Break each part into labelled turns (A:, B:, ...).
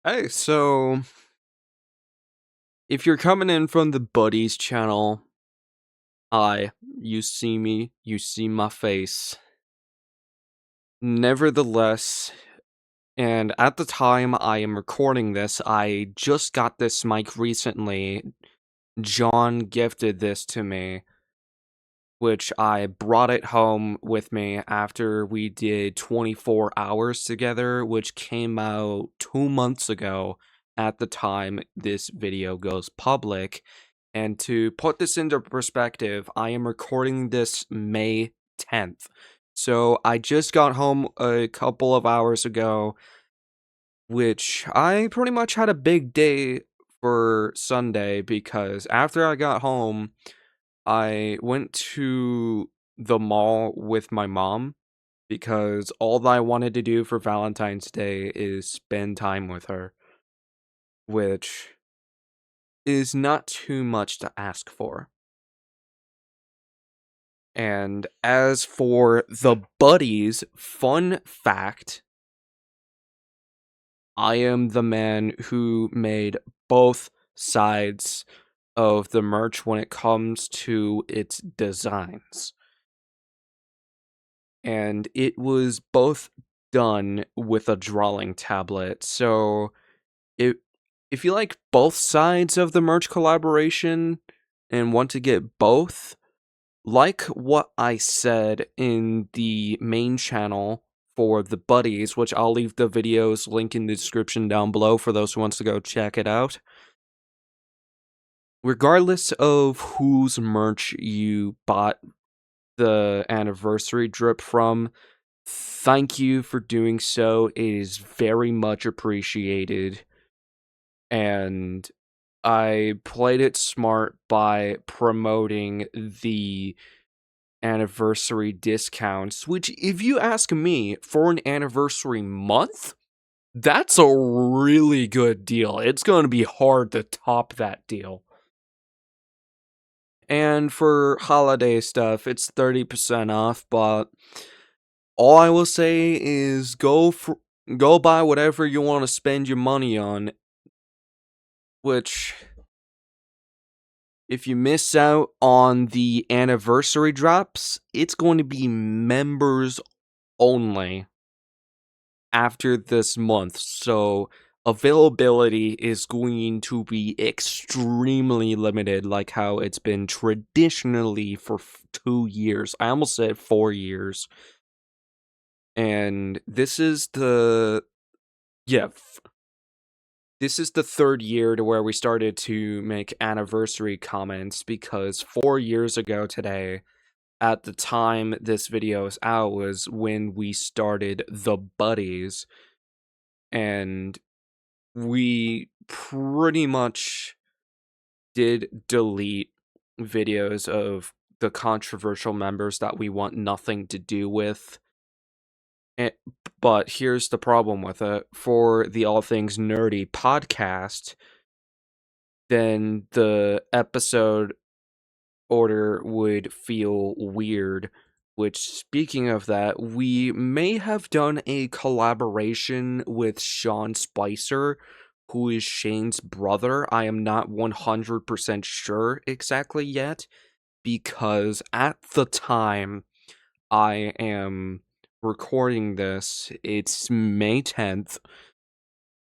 A: Hey, so if you're coming in from the Buddies channel, you see me, you see my face. Nevertheless, and at the time I am recording this, I just got this mic recently. John gifted this to me, which I brought it home with me after we did 24 hours together, which came out 2 months ago at the time this video goes public. And to put this into perspective, I am recording this May 10th. So I just got home a couple of hours ago, which I pretty much had a big day for Sunday because after I got home, I went to the mall with my mom because all that I wanted to do for Valentine's Day is spend time with her, which is not too much to ask for. And as for the buddies, fun fact, I am the man who made both sides of the merch when it comes to its designs. And it was both done with a drawing tablet. So if if you like both sides of the merch collaboration and want to get both, like what I said in the main channel for the buddies, which I'll leave the videos link in the description down below for those who wants to go check it out. Regardless of whose merch you bought the anniversary drip from, thank you for doing so. It is very much appreciated. And I played it smart by promoting the anniversary discounts, which, if you ask me, for an anniversary month, that's a really good deal. It's going to be hard to top that deal. And for holiday stuff, it's 30% off, but all I will say is go buy whatever you want to spend your money on, which if you miss out on the anniversary drops, it's going to be members only after this month. So availability is going to be extremely limited, like how it's been traditionally for 2 years. I almost said 4 years. And this is the yeah, this is the third year to where we started to make anniversary comments because 4 years ago today, at the time this video is out, was when we started the buddies, and we pretty much did delete videos of the controversial members that we want nothing to do with. Eh, but here's the problem with it. For the All Things Nerdy podcast, then the episode order would feel weird. Which, speaking of that, we may have done a collaboration with Sean Spicer, who is Shane's brother. I am not 100% sure exactly yet, because at the time I am recording this, it's May 10th.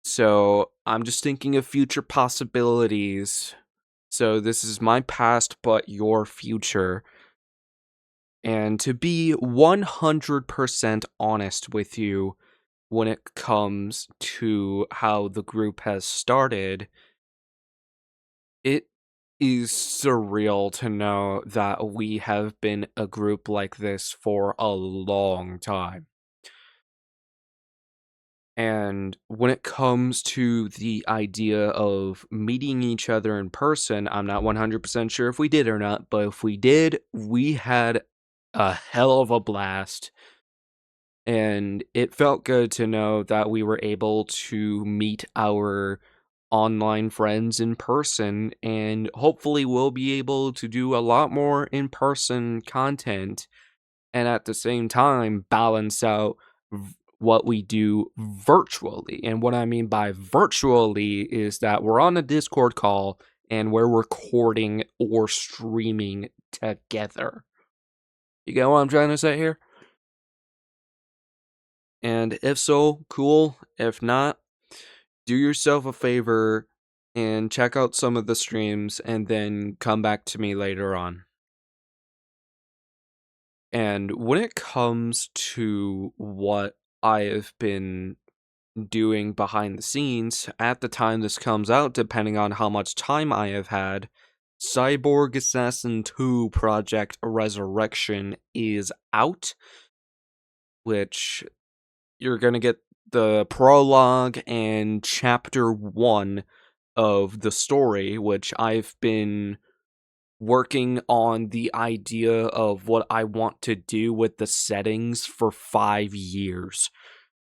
A: So I'm just thinking of future possibilities. So this is my past, but your future. And to be 100% honest with you, when it comes to how the group has started, it is surreal to know that we have been a group like this for a long time. And when it comes to the idea of meeting each other in person, I'm not 100% sure if we did or not, but if we did, we had a hell of a blast. And it felt good to know that we were able to meet our online friends in person, and hopefully we'll be able to do a lot more in-person content and at the same time balance out what we do virtually. And what I mean by virtually is that we're on a Discord call and we're recording or streaming together. You get what I'm trying to say here? And if so, cool. If not, do yourself a favor and check out some of the streams and then come back to me later on. And when it comes to what I have been doing behind the scenes, at the time this comes out, depending on how much time I have had, Cyborg Assassin 2 Project Resurrection is out, which you're gonna get the prologue and chapter 1 of the story, which I've been working on the idea of what I want to do with the settings for 5 years.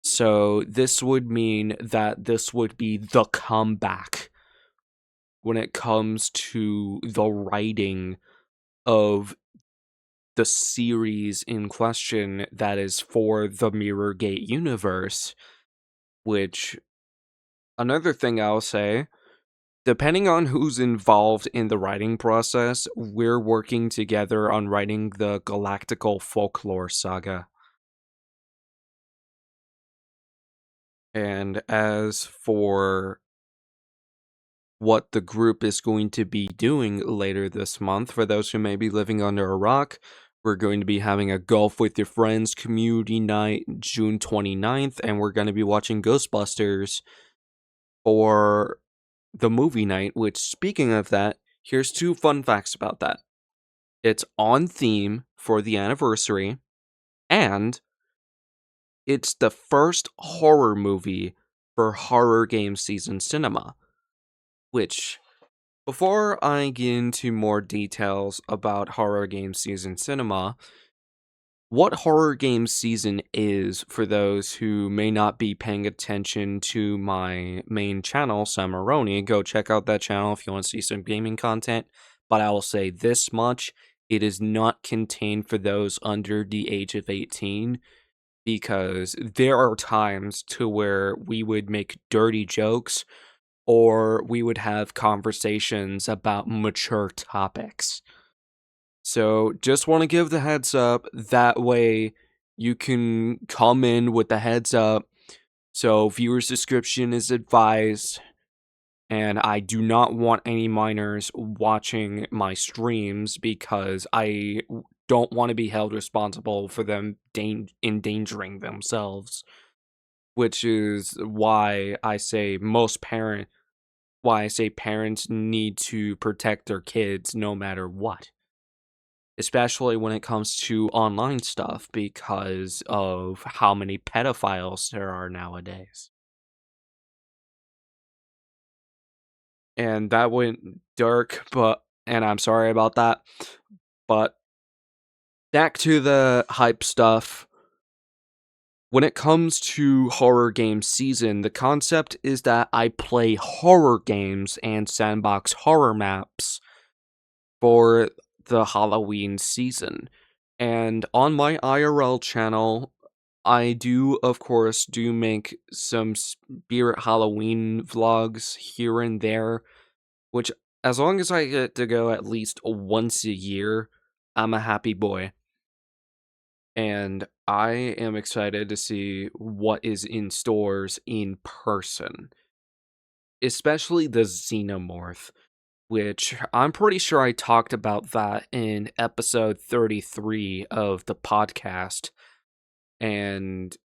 A: So this would mean that this would be the comeback when it comes to the writing of the series in question that is for the Mirrorgate universe, which, another thing I'll say, depending on who's involved in the writing process, we're working together on writing the Galactical Folklore Saga. And as for what the group is going to be doing later this month, for those who may be living under a rock, we're going to be having a Golf with Your Friends community night June 29th, and we're going to be watching Ghostbusters for the movie night, which, speaking of that, here's 2 fun facts about that. It's on theme for the anniversary, and it's the first horror movie for Horror Game Season Cinema, which, before I get into more details about Horror Game Season Cinema, what Horror Game Season is, for those who may not be paying attention to my main channel, Samaroni, go check out that channel if you want to see some gaming content, but I will say this much, it is not contained for those under the age of 18, because there are times to where we would make dirty jokes, or we would have conversations about mature topics. So just want to give the heads up, that way you can come in with the heads up. So viewer's description is advised, and I do not want any minors watching my streams because I don't want to be held responsible for them endangering themselves, which is why I say parents need to protect their kids no matter what, especially when it comes to online stuff because of how many pedophiles there are nowadays. And that went dark, and I'm sorry about that. But back to the hype stuff. When it comes to Horror Game Season, the concept is that I play horror games and sandbox horror maps for the Halloween season. And on my IRL channel, I do, of course, make some Spirit Halloween vlogs here and there, which, as long as I get to go at least once a year, I'm a happy boy. And I am excited to see what is in stores in person, especially the Xenomorph, which I'm pretty sure I talked about that in episode 33 of the podcast. And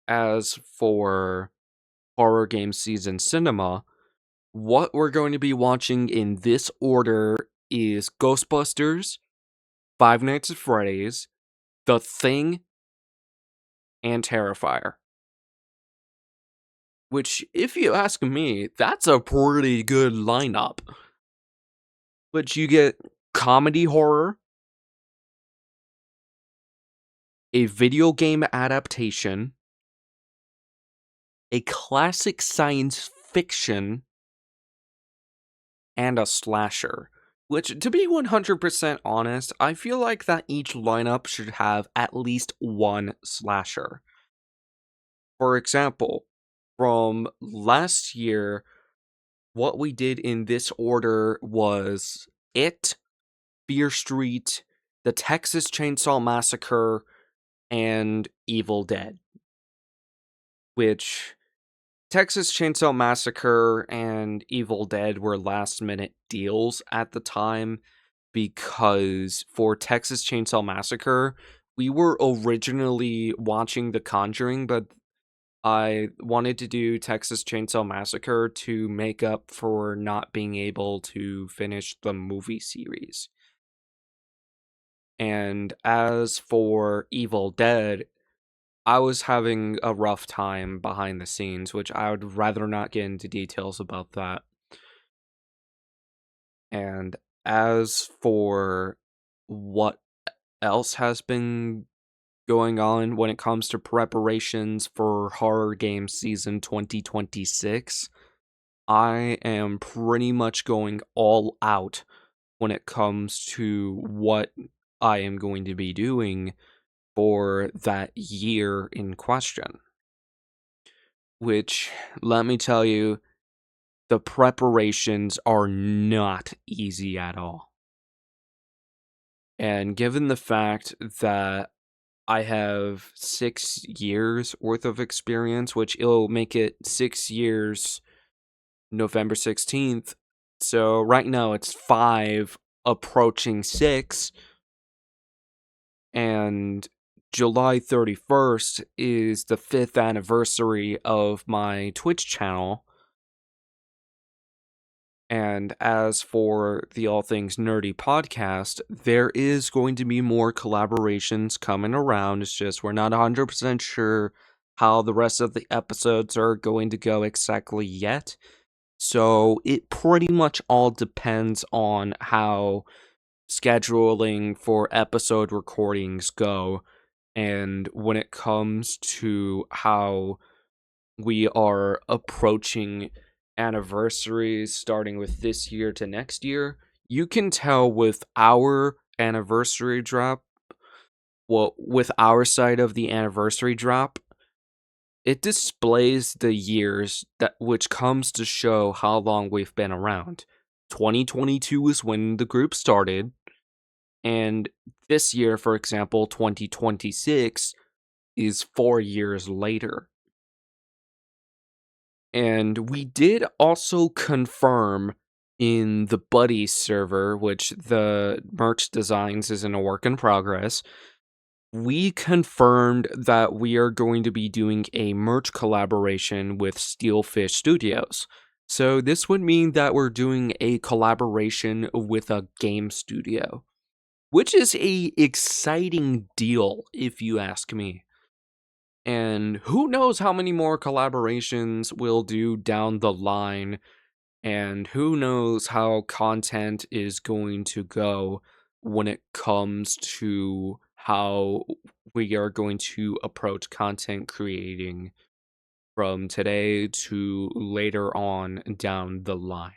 A: as for Horror Game Season Cinema, what we're going to be watching in this order is Ghostbusters, Five Nights at Freddy's, The Thing, and Terrifier. Which, if you ask me, that's a pretty good lineup. But you get comedy horror, a video game adaptation, a classic science fiction, and a slasher. Which, to be 100% honest, I feel like that each lineup should have at least one slasher. For example, from last year, what we did in this order was It, Fear Street, The Texas Chainsaw Massacre, and Evil Dead. Which Texas Chainsaw Massacre and Evil Dead were last minute deals at the time because for Texas Chainsaw Massacre, we were originally watching The Conjuring, but I wanted to do Texas Chainsaw Massacre to make up for not being able to finish the movie series. And as for Evil Dead, I was having a rough time behind the scenes, which I would rather not get into details about that. And as for what else has been going on when it comes to preparations for Horror Games Season 2026, I am pretty much going all out when it comes to what I am going to be doing for that year in question. Which, let me tell you, the preparations are not easy at all. And given the fact that I have 6 years worth of experience, which it'll make it 6 years November 16th. So right now it's 5 approaching 6. And July 31st is the 5th anniversary of my Twitch channel. And as for the All Things Nerdy podcast, there is going to be more collaborations coming around. It's just we're not 100% sure how the rest of the episodes are going to go exactly yet. So it pretty much all depends on how scheduling for episode recordings go. And when it comes to how we are approaching anniversaries starting with this year to next year, you can tell with our anniversary drop, well, with our side of the anniversary drop, it displays the years that which comes to show how long we've been around. 2022 is when the group started, and this year, for example, 2026 is 4 years later. And we did also confirm in the Buddies server, which the merch designs is in a work in progress, we confirmed that we are going to be doing a merch collaboration with Steelfish Studios. So this would mean that we're doing a collaboration with a game studio, which is a exciting deal if you ask me. And who knows how many more collaborations we'll do down the line, and who knows how content is going to go when it comes to how we are going to approach content creating from today to later on down the line.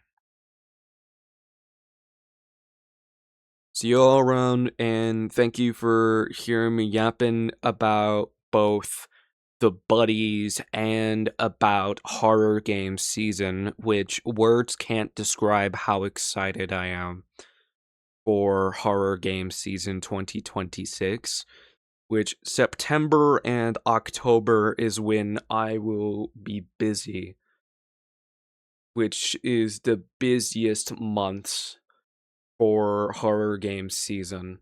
A: See you all around, and thank you for hearing me yapping about both the Buddies and about Horror Games Season, which words can't describe how excited I am for Horror Games Season 2026, which September and October is when I will be busy, which is the busiest months for Horror Games Season.